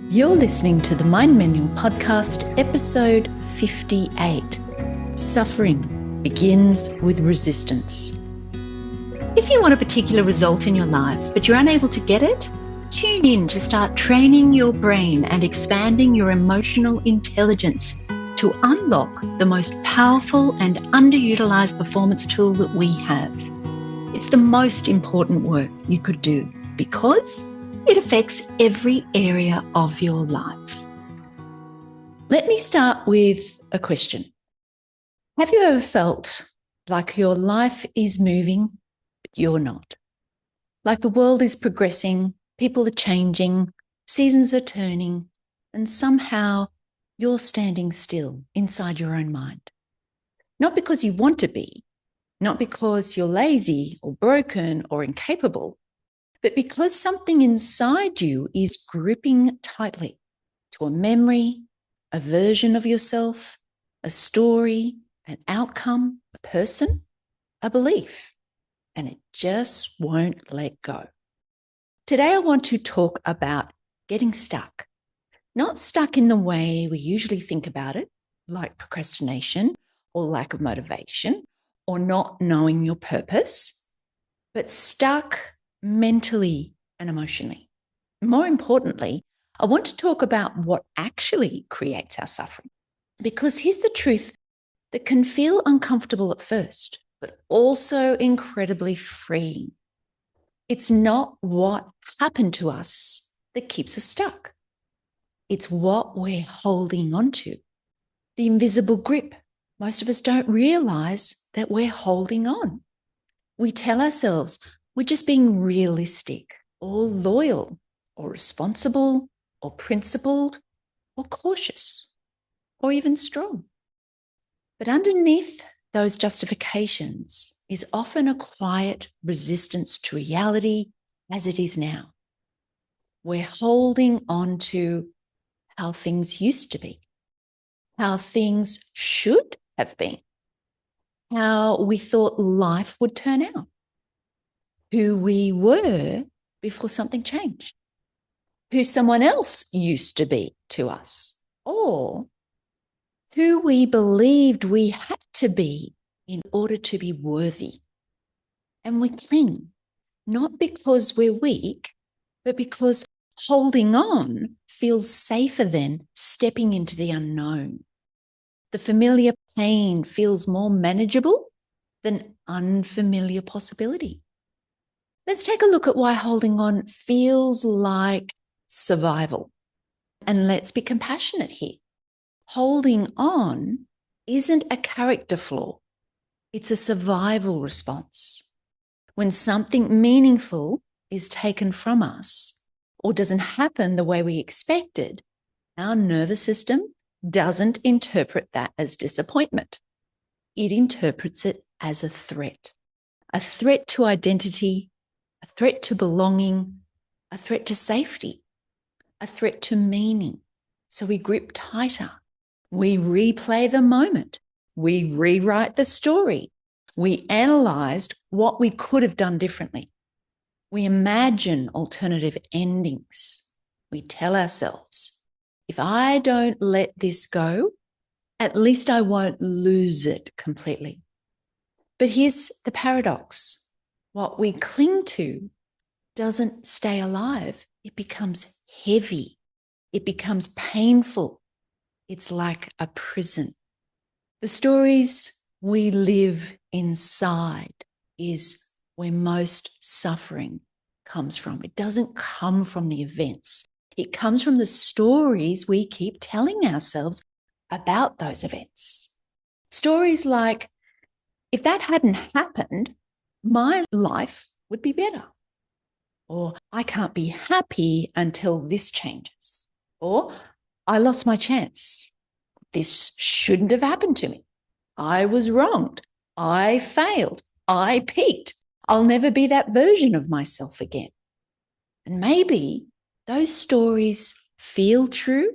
You're listening to the Mind Manual Podcast, episode 58. Suffering begins with resistance. If you want a particular result in your life, but you're unable to get it, tune in to start training your brain and expanding your emotional intelligence to unlock the most powerful and underutilized performance tool that we have. It's the most important work you could do because it affects every area of your life. Let me start with a question. Have you ever felt like your life is moving, but you're not? Like the world is progressing, people are changing, seasons are turning, and somehow you're standing still inside your own mind. Not because you want to be, not because you're lazy or broken or incapable, but because something inside you is gripping tightly to a memory, a version of yourself, a story, an outcome, a person, a belief, and it just won't let go. Today, I want to talk about getting stuck, not stuck in the way we usually think about it, like procrastination or lack of motivation or not knowing your purpose, but stuck mentally and emotionally. More importantly, I want to talk about what actually creates our suffering. Because here's the truth that can feel uncomfortable at first, but also incredibly freeing. It's not what happened to us that keeps us stuck. It's what we're holding on to. The invisible grip. Most of us don't realize that we're holding on. We tell ourselves we're just being realistic or loyal or responsible or principled or cautious or even strong. But underneath those justifications is often a quiet resistance to reality as it is now. We're holding on to how things used to be, how things should have been, how we thought life would turn out, who we were before something changed, who someone else used to be to us, or who we believed we had to be in order to be worthy. And we cling, not because we're weak, but because holding on feels safer than stepping into the unknown. The familiar pain feels more manageable than unfamiliar possibility. Let's take a look at why holding on feels like survival. And let's be compassionate here. Holding on isn't a character flaw. It's a survival response. When something meaningful is taken from us or doesn't happen the way we expected, our nervous system doesn't interpret that as disappointment. It interprets it as a threat to identity, a threat to belonging, a threat to safety, a threat to meaning. So we grip tighter. We replay the moment. We rewrite the story. We analyzed what we could have done differently. We imagine alternative endings. We tell ourselves, if I don't let this go, at least I won't lose it completely. But here's the paradox. What we cling to doesn't stay alive. It becomes heavy. It becomes painful. It's like a prison. The stories we live inside is where most suffering comes from. It doesn't come from the events. It comes from the stories we keep telling ourselves about those events. Stories like, if that hadn't happened, my life would be better. Or I can't be happy until this changes. Or I lost my chance. This shouldn't have happened to me. I was wronged. I failed. I peaked. I'll never be that version of myself again. And maybe those stories feel true,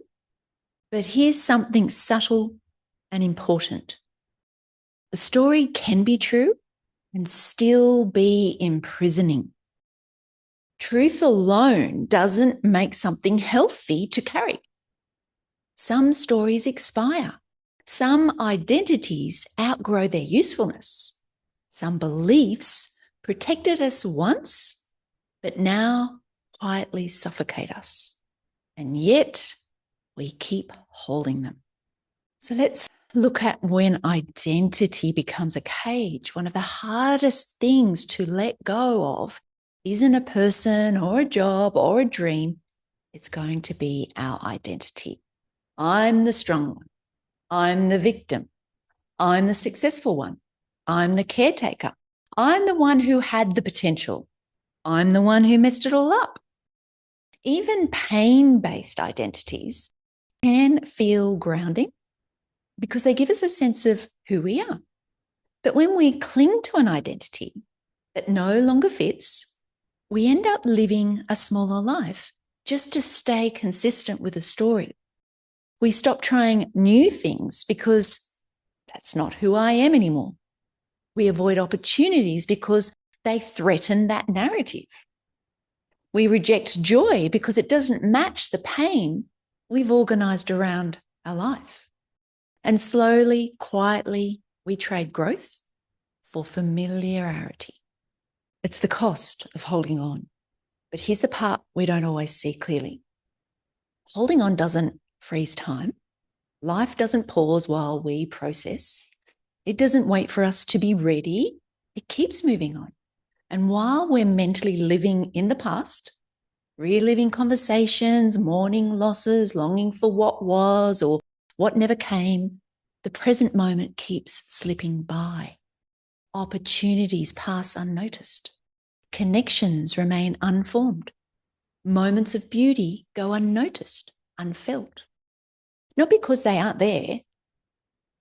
but here's something subtle and important. The story can be true and still be imprisoning. Truth alone doesn't make something healthy to carry. Some stories expire. Some identities outgrow their usefulness. Some beliefs protected us once, but now quietly suffocate us. And yet we keep holding them. So let's look at when identity becomes a cage. One of the hardest things to let go of isn't a person or a job or a dream. It's going to be our identity. I'm the strong one. I'm the victim. I'm the successful one. I'm the caretaker. I'm the one who had the potential. I'm the one who messed it all up. Even pain-based identities can feel grounding because they give us a sense of who we are. But when we cling to an identity that no longer fits, we end up living a smaller life just to stay consistent with a story. We stop trying new things because that's not who I am anymore. We avoid opportunities because they threaten that narrative. We reject joy because it doesn't match the pain we've organized around our life. And slowly, quietly, we trade growth for familiarity. It's the cost of holding on. But here's the part we don't always see clearly. Holding on doesn't freeze time. Life doesn't pause while we process. It doesn't wait for us to be ready. It keeps moving on. And while we're mentally living in the past, reliving conversations, mourning losses, longing for what was or what never came, the present moment keeps slipping by. Opportunities pass unnoticed. Connections remain unformed. Moments of beauty go unnoticed, unfelt. Not because they aren't there,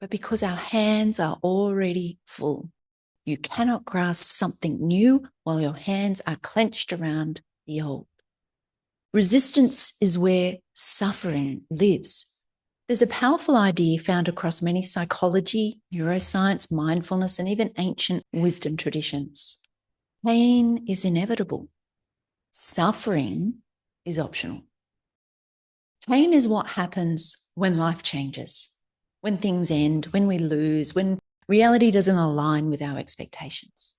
but because our hands are already full. You cannot grasp something new while your hands are clenched around the old. Resistance is where suffering lives. There's a powerful idea found across many psychology, neuroscience, mindfulness, and even ancient wisdom traditions. Pain is inevitable. Suffering is optional. Pain is what happens when life changes, when things end, when we lose, when reality doesn't align with our expectations.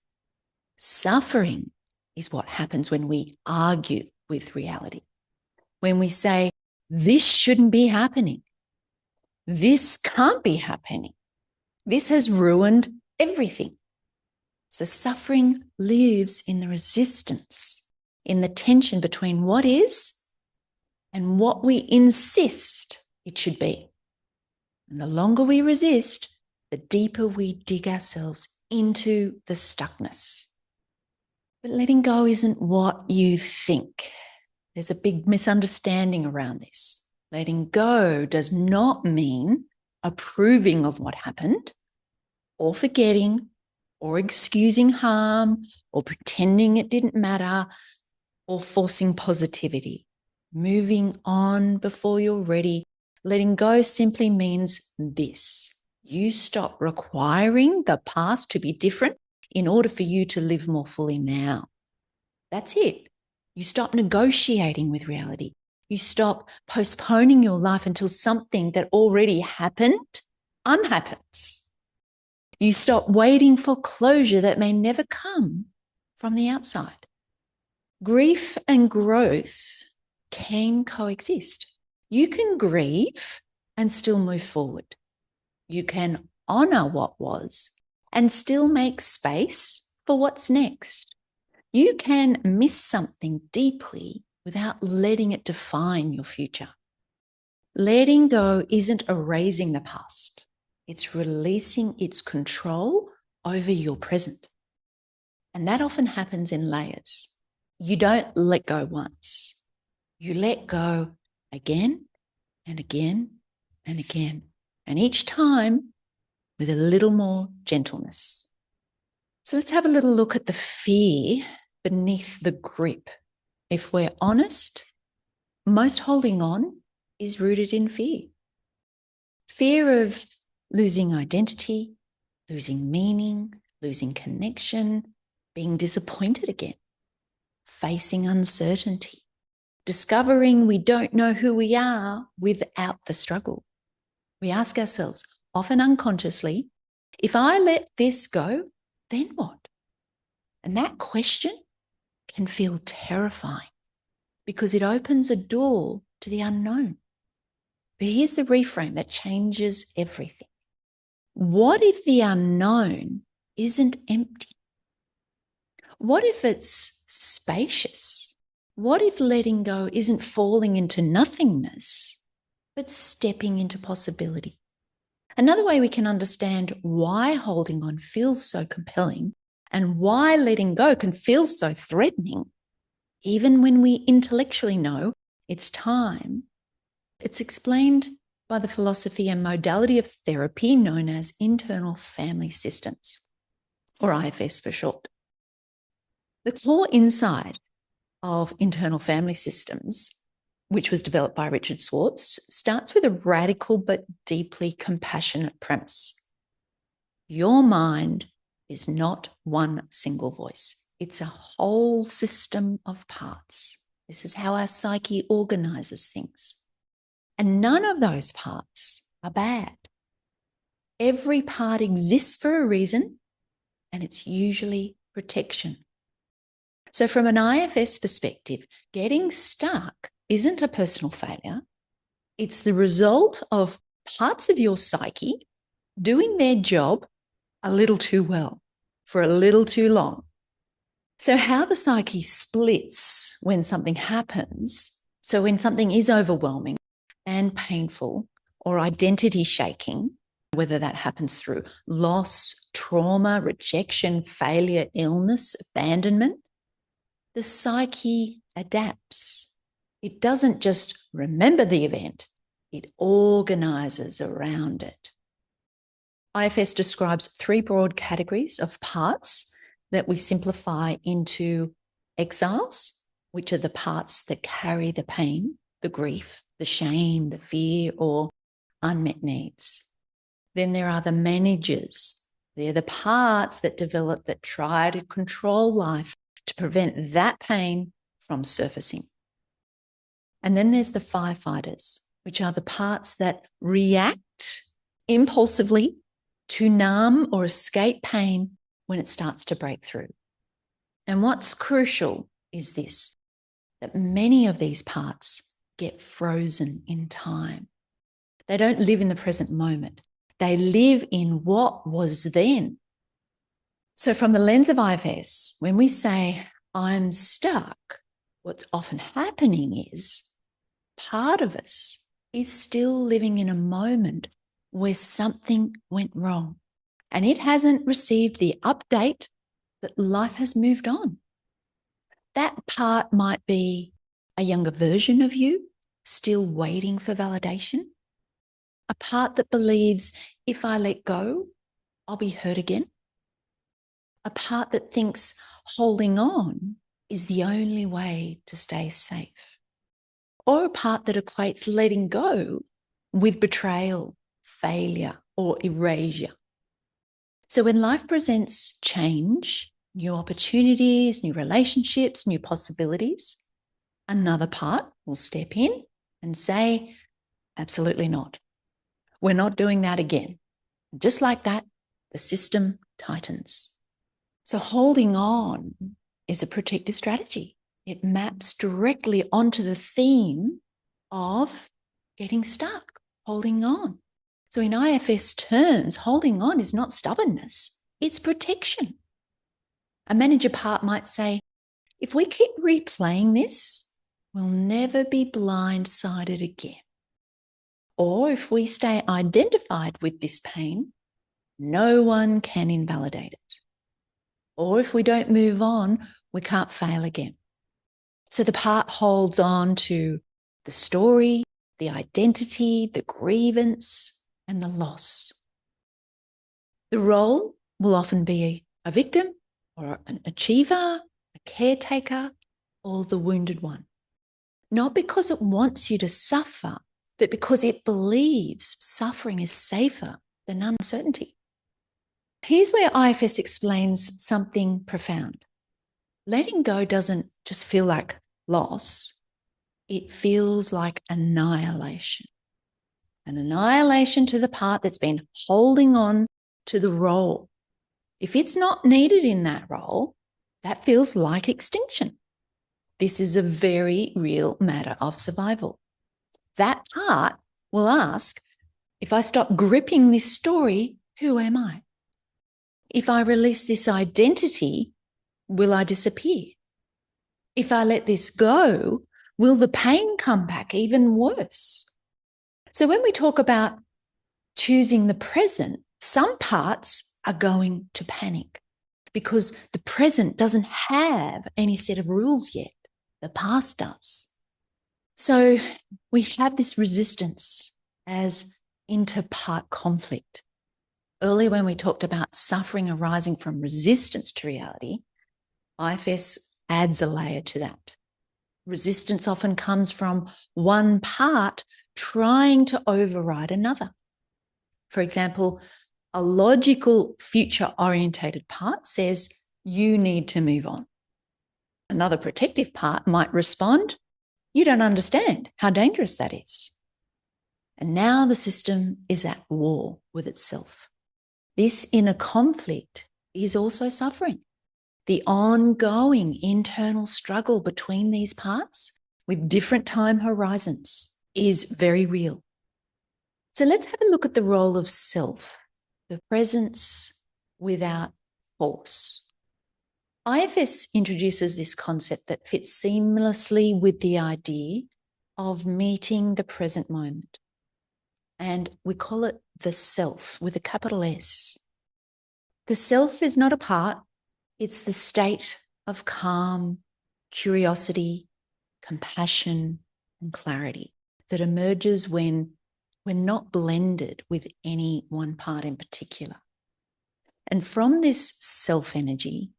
Suffering is what happens when we argue with reality, when we say, this shouldn't be happening. This can't be happening. This has ruined everything. So suffering lives in the resistance, in the tension between what is and what we insist it should be. And the longer we resist, the deeper we dig ourselves into the stuckness. But letting go isn't what you think. There's a big misunderstanding around this. Letting go does not mean approving of what happened or forgetting or excusing harm or pretending it didn't matter or forcing positivity. Moving on before you're ready. Letting go simply means this. You stop requiring the past to be different in order for you to live more fully now. That's it. You stop negotiating with reality. You stop postponing your life until something that already happened unhappens. You stop waiting for closure that may never come from the outside. Grief and growth can coexist. You can grieve and still move forward. You can honor what was and still make space for what's next. You can miss something deeply without letting it define your future. Letting go isn't erasing the past. It's releasing its control over your present. And that often happens in layers. You don't let go once. You let go again and again and again. And each time with a little more gentleness. So let's have a little look at the fear beneath the grip. If we're honest, most holding on is rooted in fear. Fear of losing identity, losing meaning, losing connection, being disappointed again. facing uncertainty, discovering we don't know who we are without the struggle. We ask ourselves, often unconsciously, if I let this go, then what? And that question can feel terrifying because it opens a door to the unknown. But here's the reframe that changes everything. What if the unknown isn't empty? What if it's spacious? What if letting go isn't falling into nothingness, but stepping into possibility? Another way we can understand why holding on feels so compelling and why letting go can feel so threatening, even when we intellectually know it's time, it's explained by the philosophy and modality of therapy known as internal family systems, or IFS for short. The core insight of internal family systems, which was developed by Richard Schwartz, starts with a radical but deeply compassionate premise. Your mind is not one single voice. It's a whole system of parts. This is how our psyche organizes things. And none of those parts are bad. Every part exists for a reason, and it's usually protection. So from an IFS perspective, getting stuck isn't a personal failure. It's the result of parts of your psyche doing their job a little too well for a little too long. So how the psyche splits when something happens, so when something is overwhelming and painful or identity shaking, whether that happens through loss, trauma, rejection, failure, illness, abandonment, the psyche adapts. It doesn't just remember the event, it organizes around it. IFS describes 3 broad categories of parts that we simplify into exiles, which are the parts that carry the pain, the grief, the shame, the fear, or unmet needs. Then there are the managers. They're the parts that develop that try to control life to prevent that pain from surfacing. And then there's the firefighters, which are the parts that react impulsively to numb or escape pain when it starts to break through. And what's crucial is this, that many of these parts get frozen in time. They don't live in the present moment. They live in what was then. So from the lens of IFS, when we say, I'm stuck, what's often happening is part of us is still living in a moment where something went wrong and it hasn't received the update that life has moved on. That part might be a younger version of you still waiting for validation, a part that believes if I let go, I'll be hurt again, a part that thinks holding on is the only way to stay safe, or a part that equates letting go with betrayal, failure, or erasure. So when life presents change, new opportunities, new relationships, new possibilities, another part will step in and say, absolutely not. We're not doing that again. Just like that, the system tightens. So holding on is a protective strategy. It maps directly onto the theme of getting stuck, holding on. So in IFS terms, holding on is not stubbornness, it's protection. A manager part might say, if we keep replaying this, we'll never be blindsided again. Or if we stay identified with this pain, no one can invalidate it. Or if we don't move on, we can't fail again. So the part holds on to the story, the identity, the grievance, and the loss. The role will often be a victim or an achiever, a caretaker, or the wounded one. Not because it wants you to suffer, but because it believes suffering is safer than uncertainty. Here's where IFS explains something profound. letting go doesn't just feel like loss. It feels like annihilation. An annihilation to the part that's been holding on to the role. If it's not needed in that role, that feels like extinction. This is a very real matter of survival. That part will ask, if I stop gripping this story, who am I? If I release this identity, will I disappear? If I let this go, will the pain come back even worse? So when we talk about choosing the present, some parts are going to panic because the present doesn't have any set of rules yet. The past does. So we have this resistance as inter-part conflict. Earlier, when we talked about suffering arising from resistance to reality, IFS adds a layer to that. Resistance often comes from one part trying to override another. For example, a logical, future-orientated part says, you need to move on. Another protective part might respond, you don't understand how dangerous that is. And now the system is at war with itself. This inner conflict is also suffering. The ongoing internal struggle between these parts with different time horizons is very real. So let's have a look at the role of self, the presence without force. IFS introduces this concept that fits seamlessly with the idea of meeting the present moment. And we call it the self with a capital S. The self is not a part, it's the state of calm, curiosity, compassion, and clarity that emerges when we're not blended with any one part in particular. And from this self-energy,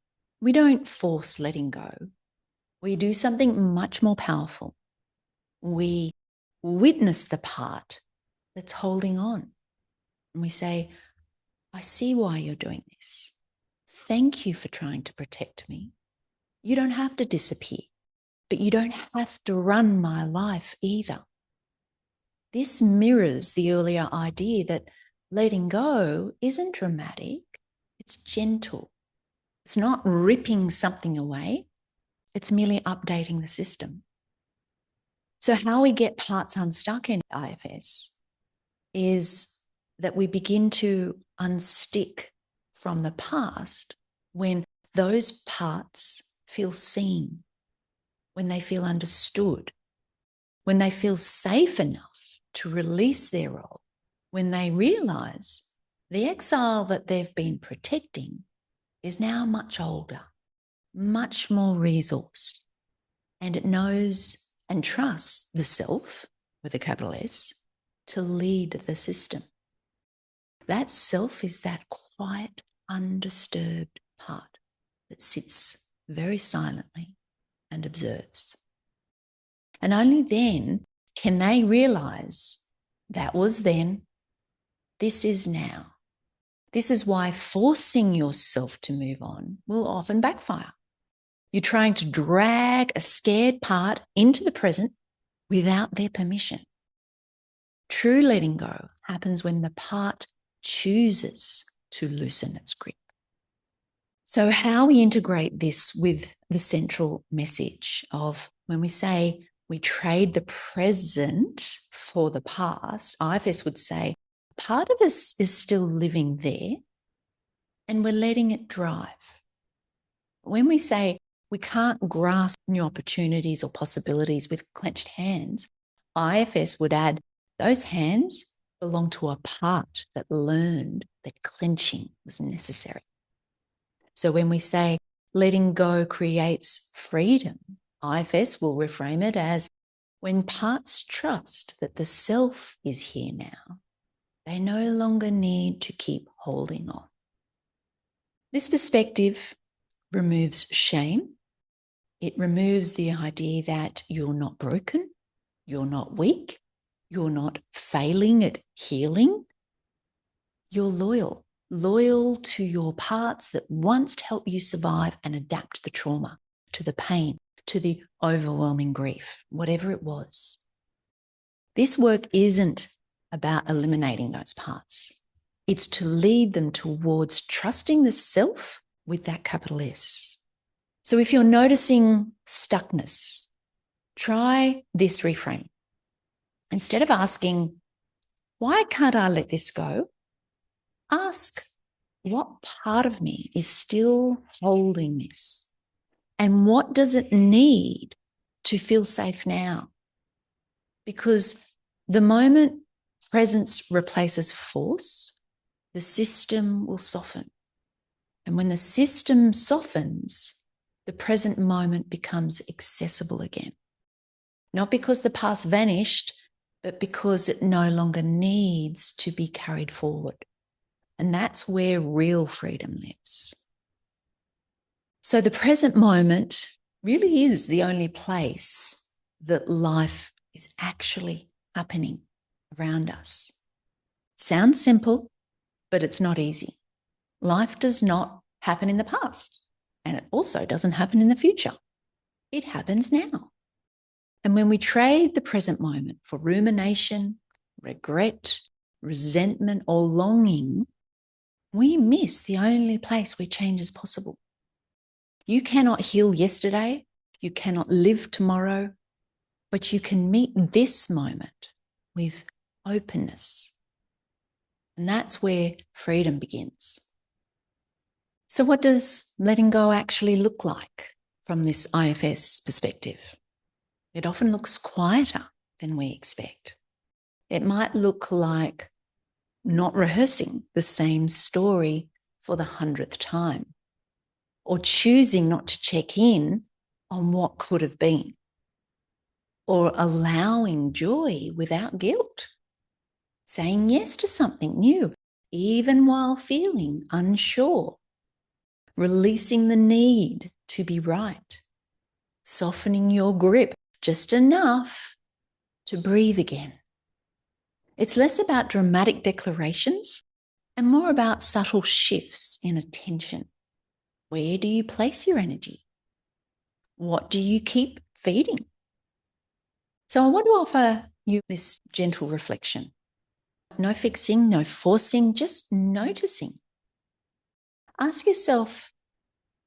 we don't force letting go. We do something much more powerful. We witness the part that's holding on. And we say, I see why you're doing this. Thank you for trying to protect me. You don't have to disappear, but you don't have to run my life either. This mirrors the earlier idea that letting go isn't dramatic, it's gentle. It's not ripping something away, it's merely updating the system. So how we get parts unstuck in IFS is that we begin to unstick from the past when those parts feel seen, when they feel understood, when they feel safe enough to release their role, when they realize the exile that they've been protecting is now much older, much more resourced, and it knows and trusts the self, with a capital S, to lead the system. That self is that quiet, undisturbed part that sits very silently and observes. And only then can they realize that was then, this is now. This is why forcing yourself to move on will often backfire. You're trying to drag a scared part into the present without their permission. True letting go happens when the part chooses to loosen its grip. So how we integrate this with the central message of when we say we trade the present for the past, IFS would say part of us is still living there and we're letting it drive. When we say we can't grasp new opportunities or possibilities with clenched hands, IFS would add those hands belong to a part that learned that clenching was necessary. So when we say letting go creates freedom, IFS will reframe it as when parts trust that the self is here now, they no longer need to keep holding on. This perspective removes shame. It removes the idea that you're not broken, you're not weak, you're not failing at healing. You're loyal to your parts that once helped you survive and adapt to the trauma. to the pain, to the overwhelming grief, whatever it was. This work isn't about eliminating those parts. It's to lead them towards trusting the self with that capital S. So if you're noticing stuckness, try this reframe. Instead of asking, why can't I let this go? Ask, what part of me is still holding this? And what does it need to feel safe now? Because the moment presence replaces force, the system will soften. And when the system softens, the present moment becomes accessible again. Not because the past vanished, but because it no longer needs to be carried forward. And that's where real freedom lives. So the present moment really is the only place that life is actually happening around us. Sounds simple, but it's not easy. Life does not happen in the past, and it also doesn't happen in the future. It happens now. And when we trade the present moment for rumination, regret, resentment, or longing, we miss the only place where change is possible. You cannot heal yesterday, you cannot live tomorrow, but you can meet this moment with openness. And that's where freedom begins. So what does letting go actually look like from this IFS perspective? It often looks quieter than we expect. It might look like not rehearsing the same story for the 100th time, or choosing not to check in on what could have been, or allowing joy without guilt, saying yes to something new, even while feeling unsure, releasing the need to be right, softening your grip just enough to breathe again. It's less about dramatic declarations and more about subtle shifts in attention. Where do you place your energy? What do you keep feeding? So I want to offer you this gentle reflection. No fixing, no forcing, just noticing. Ask yourself,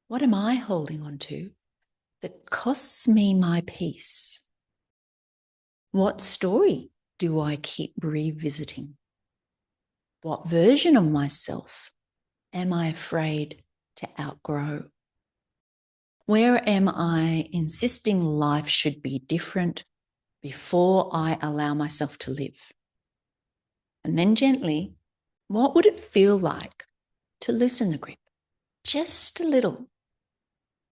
what am I holding on to that costs me my peace? What story do I keep revisiting? What version of myself am I afraid to outgrow? Where am I insisting life should be different before I allow myself to live? And then gently, what would it feel like to loosen the grip? Just a little.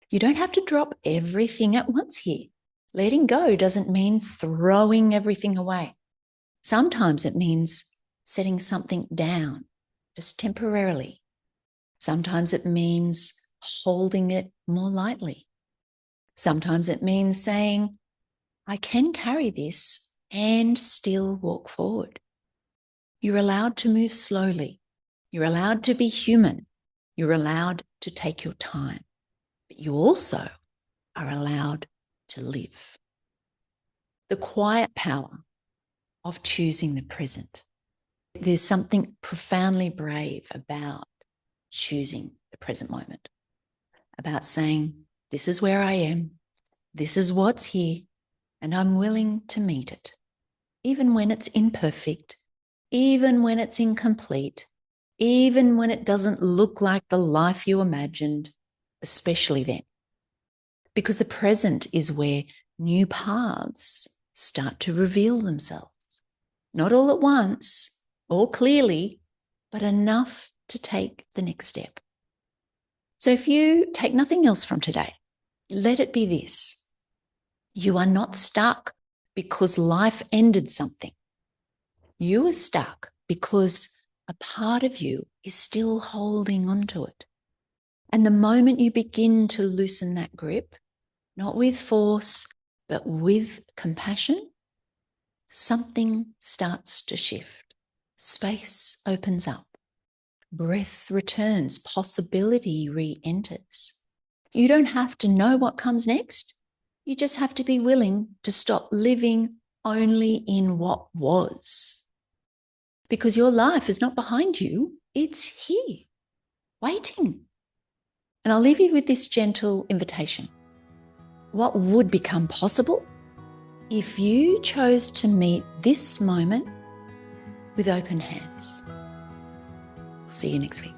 You don't have to drop everything at once here. Letting go doesn't mean throwing everything away. Sometimes it means setting something down, just temporarily. Sometimes it means holding it more lightly. Sometimes it means saying, I can carry this and still walk forward. You're allowed to move slowly. You're allowed to be human. You're allowed to take your time. But you also are allowed to live. The quiet power of choosing the present. There's something profoundly brave about choosing the present moment, about saying, this is where I am, this is what's here, and I'm willing to meet it, even when it's imperfect, even when it's incomplete, even when it doesn't look like the life you imagined, especially then. Because the present is where new paths start to reveal themselves. Not all at once, or clearly, but enough to take the next step. So if you take nothing else from today, let it be this. You are not stuck because life ended something. You are stuck because a part of you is still holding onto it. And the moment you begin to loosen that grip, not with force, but with compassion, something starts to shift. Space opens up. Breath returns. Possibility re-enters. You don't have to know what comes next. You just have to be willing to stop living only in what was. Because your life is not behind you, it's here, waiting. And I'll leave you with this gentle invitation. What would become possible if you chose to meet this moment with open hands? I'll see you next week.